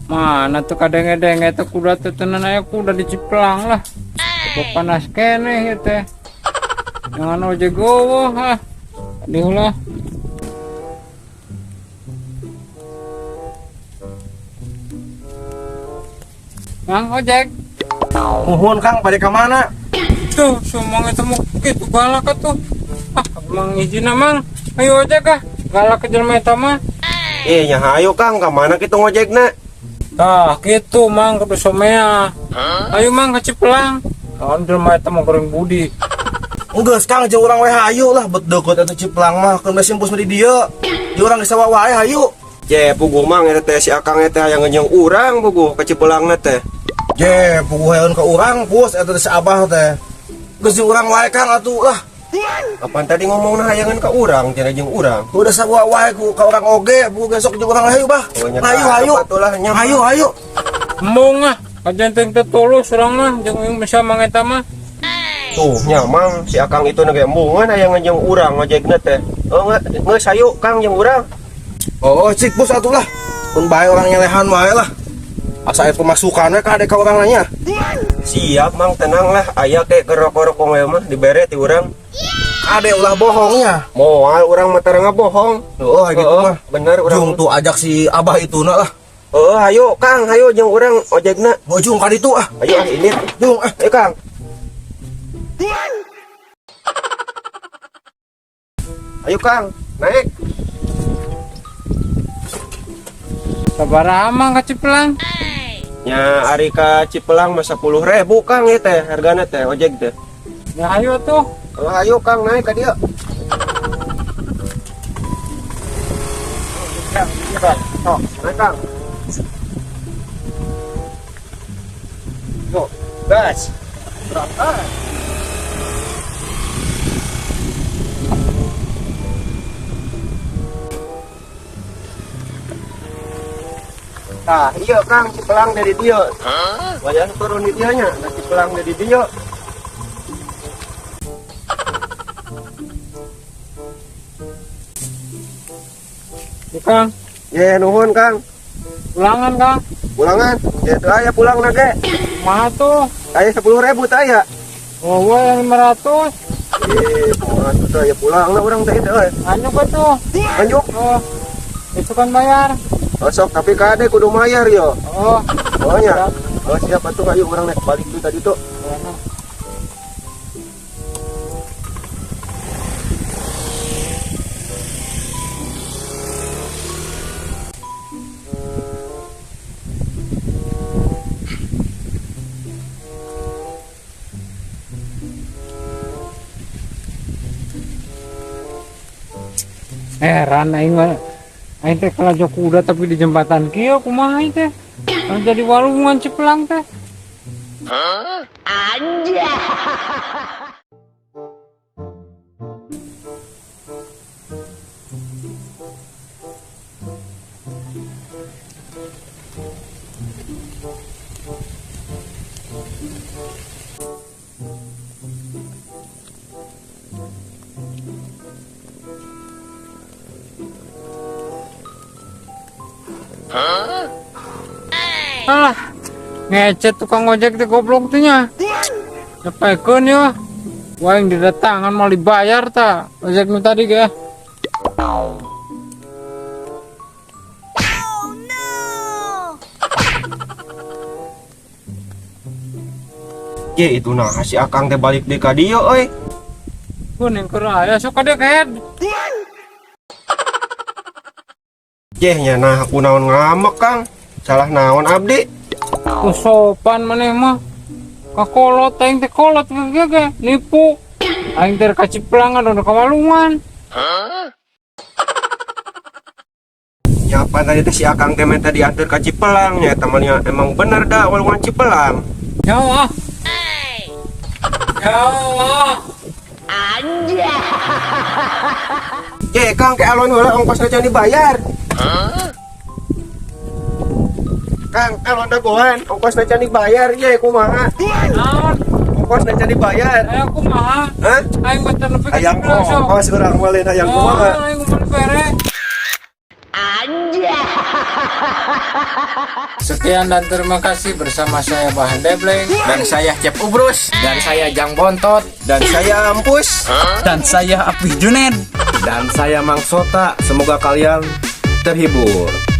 Mana tuh kadang-kadang itu kuda tuh tenan aya kuda diciplang lah. Panas kene ya teh. Jangan ojek gowo ha. Diulah. Mang ojek. Nuhun Kang, pada ke mana? Tuh, sumang itu mau gitu galak tuh. Ah, mang izin mang. Ayo ojek ah. Galak ke jelema eta mah. Nya hayo Kang, ke mana kita ngojekna? Tah, gitu mang kudu somea. Ayo mang ke Cipelang. Kawan jelema eta mau goreng budi. Enggeus Kang, jeung urang we hayo lah, bet deukeut atuh Ciplang mah, keun simpus di dieu. Di urang geus sawa wae hayo. Je, puguh mang eta teh si Akang teh aya ngeunjung urang puguh ka Cipelangna teh. Je, puguh haeun ka urang, pus eta teh si Abah teh. Geus jeung urang wae Kang atuh lah. Kapan tadi ngomongna hayangan ka urang, cenah jeung urang. Udah sawa wae ku ka urang oge, puguh besok jeung urang hayo bah. Hayo. Hayo. Embung ah, kajenteng teh tulus urang mah jeung bisa mang eta mah. Tuh, nyamang si Akang itu nage embungan aya ngajeng urang ngojekna teh. Oh, geus hayu Kang jeung urang. Oh, cik pus atuh lah. Mun bae orang nyelehan wae lah. Asa aya pemasukan we ka ade ka urang nanya. Siap Mang, tenang lah. Aya ke kerok-kerok we mah dibere ti urang. Ade ulah bohongnya. Moal urang mah tareng bohong. Oh, gitu mah. Bener urang. Jung tuh ajak si Abah ituna lah. Oh, hayu Kang, hayu jeung urang ojekna. Oh, jung ka ditu ah. Ayo ini. Jung ayo Kang. Ayo Kang, naik. Sabaraha mang ka Cipelang? Nya ari ka Cipelang mah 10.000 Kang ieu teh hargana teh ojek teh. Ya ayo tuh. Oh, ayo Kang naik ka dieu. Oh, naik Kang. Yo, gas. Berangkat. Nah, iya Kang, Cipelang dari dia. Wajah turun di dianya, nah Cipelang dari dia. Ya, Kang. Ya, nuhun Kang. Pulangan Kang. Pulangan, ya tuh aya pulang nage. Kumaha tuh? Aya 10.000 teh aya. Oh, yang 500. Kumaha tuh aya pulang lah urang teh teh. Anjuk tuh. Anjuk. Oh. Itu kan bayar. Sok tapi kade kudu mayar yo. Oh. Oh nya. Oh siap atuh ayo urang naik balik tuh tadi tuh. Heran aing mah. Aing teh kelajok kuda tapi di jembatan kieu kumaha aing teh? Kan jadi walungan Cipelang teh. Anjay. Alah, ngecet tukang ojek teh goblok teh nya. Sapaikeun ya. Wah yang didatangan mau dibayar ta. Ojek nu tadi ge. Ye itu nah si Akang teh balik deui ka dieu euy. Kuning keraya sok ka deket. Ye nya nah aku naon ngamek Kang. Salah naon abdi. Sopan maneh mah. Kakolot aing teh kolot ge nipu. Aing teh ka Cipelang anu ka Walungan. Nyapa tadi teh si Akang teh minta diantar ka Cipelang nya temannya emang bener dah Walungan Cipelang. Jauh ah. Jauh. Anjay. Ye Kang ke alon heula ongkosna can dibayar. Kang, alon dagoan ongkosna can dibayar ye kumaha? Naon? ongkos dan jadi bayar. Ayo kumaha? Hah? Aing beter nepi ka Ayang Ciplang sok. ongkos urang malin hayang kumaha. Aing kumaha pere. Anjay. Sekian dan terima kasih bersama saya Bahan Debleng Dan saya Cep Ubrus. Dan saya Jang Bontot. Dan saya Ampus. Dan saya Apih Juned. Dan saya Mang Sota. Semoga kalian terhibur.